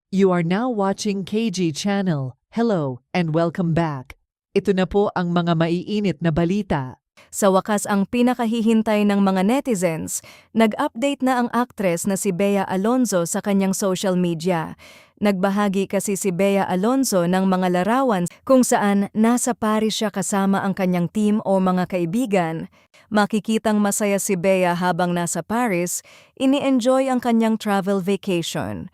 You are now watching KG Channel. Hello and welcome back. Ito na po ang mga maiinit na balita. Sa wakas ang pinakahihintay ng mga netizens, nag-update na ang aktres na si Bea Alonzo sa kanyang social media. Nagbahagi kasi si Bea Alonzo ng mga larawan kung saan nasa Paris siya kasama ang kanyang team o mga kaibigan. Makikitang masaya si Bea habang nasa Paris, ini-enjoy ang kanyang travel vacation.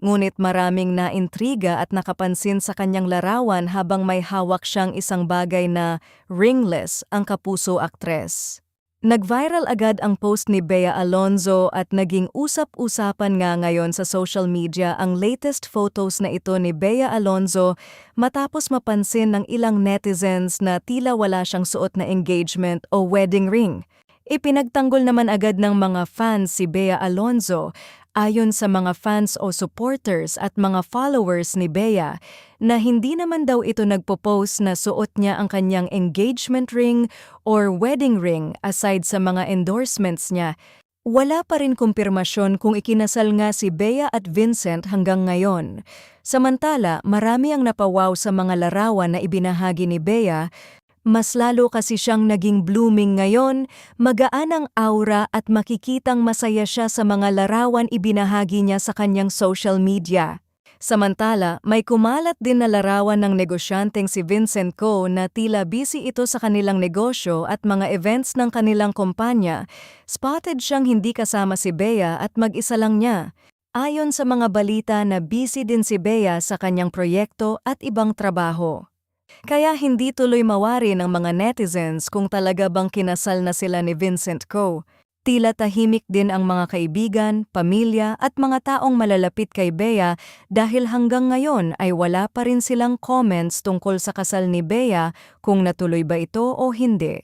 Ngunit maraming naintriga at nakapansin sa kanyang larawan habang may hawak siyang isang bagay na ringless ang kapuso aktres. Nag-viral agad ang post ni Bea Alonzo at naging usap-usapan nga ngayon sa social media ang latest photos na ito ni Bea Alonzo matapos mapansin ng ilang netizens na tila wala siyang suot na engagement o wedding ring. Ipinagtanggol naman agad ng mga fans si Bea Alonzo. Ayon sa mga fans o supporters at mga followers ni Bea, na hindi naman daw ito nagpo-post na suot niya ang kanyang engagement ring or wedding ring aside sa mga endorsements niya. Wala pa rin kumpirmasyon kung ikinasal nga si Bea at Vincent hanggang ngayon. Samantala, marami ang napawaw sa mga larawan na ibinahagi ni Bea. Mas lalo kasi siyang naging blooming ngayon, magaan ang aura at makikitang masaya siya sa mga larawan ibinahagi niya sa kanyang social media. Samantala, may kumalat din na larawan ng negosyanteng si Vincent Co na tila busy ito sa kanilang negosyo at mga events ng kanilang kumpanya. Spotted siyang hindi kasama si Bea at mag-isa lang niya. Ayon sa mga balita na busy din si Bea sa kanyang proyekto at ibang trabaho. Kaya hindi tuloy mawari ng mga netizens kung talaga bang kinasal na sila ni Vincent Co. Tila tahimik din ang mga kaibigan, pamilya at mga taong malalapit kay Bea dahil hanggang ngayon ay wala pa rin silang comments tungkol sa kasal ni Bea kung natuloy ba ito o hindi.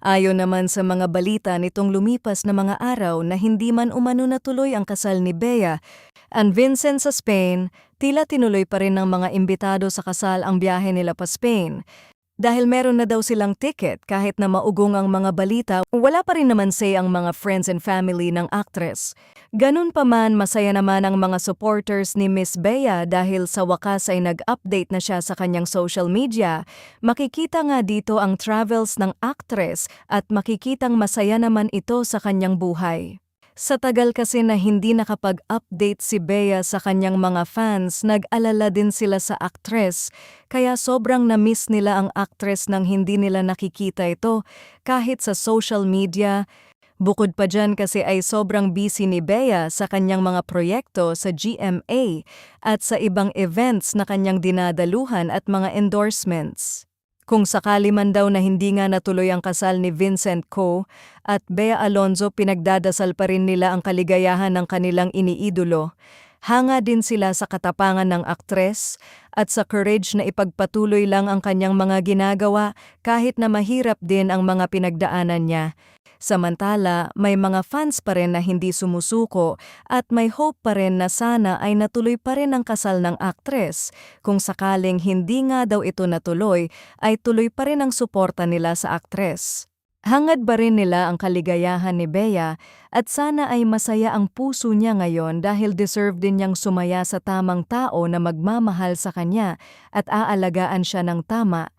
Ayon naman sa mga balita nitong lumipas na mga araw na hindi man umano natuloy ang kasal ni Bea and Vincent sa Spain, tila tinuloy pa rin ng mga imbitado sa kasal ang biyahe nila pa Spain. Dahil meron na daw silang ticket kahit na maugong ang mga balita, wala pa rin naman say ang mga friends and family ng actress. Ganun pa man, masaya naman ang mga supporters ni Miss Bea dahil sa wakas ay nag-update na siya sa kanyang social media. Makikita nga dito ang travels ng actress at makikitang masaya naman ito sa kanyang buhay. Sa tagal kasi na hindi nakapag-update si Bea sa kanyang mga fans, nag-alala din sila sa aktres, kaya sobrang na-miss nila ang aktres nang hindi nila nakikita ito kahit sa social media. Bukod pa dyan kasi ay sobrang busy ni Bea sa kanyang mga proyekto sa GMA at sa ibang events na kanyang dinadaluhan at mga endorsements. Kung sakali man daw na hindi nga natuloy ang kasal ni Vincent Co at Bea Alonzo, pinagdadasal pa rin nila ang kaligayahan ng kanilang iniidolo. Hanga din sila sa katapangan ng aktres at sa courage na ipagpatuloy lang ang kanyang mga ginagawa kahit na mahirap din ang mga pinagdaanan niya. Samantala, may mga fans pa rin na hindi sumusuko at may hope pa rin na sana ay natuloy pa rin ang kasal ng aktres. Kung sakaling hindi nga daw ito natuloy, ay tuloy pa rin ang suporta nila sa aktres. Hangad ba rin nila ang kaligayahan ni Bea at sana ay masaya ang puso niya ngayon dahil deserve din niyang sumaya sa tamang tao na magmamahal sa kanya at aalagaan siya ng tama.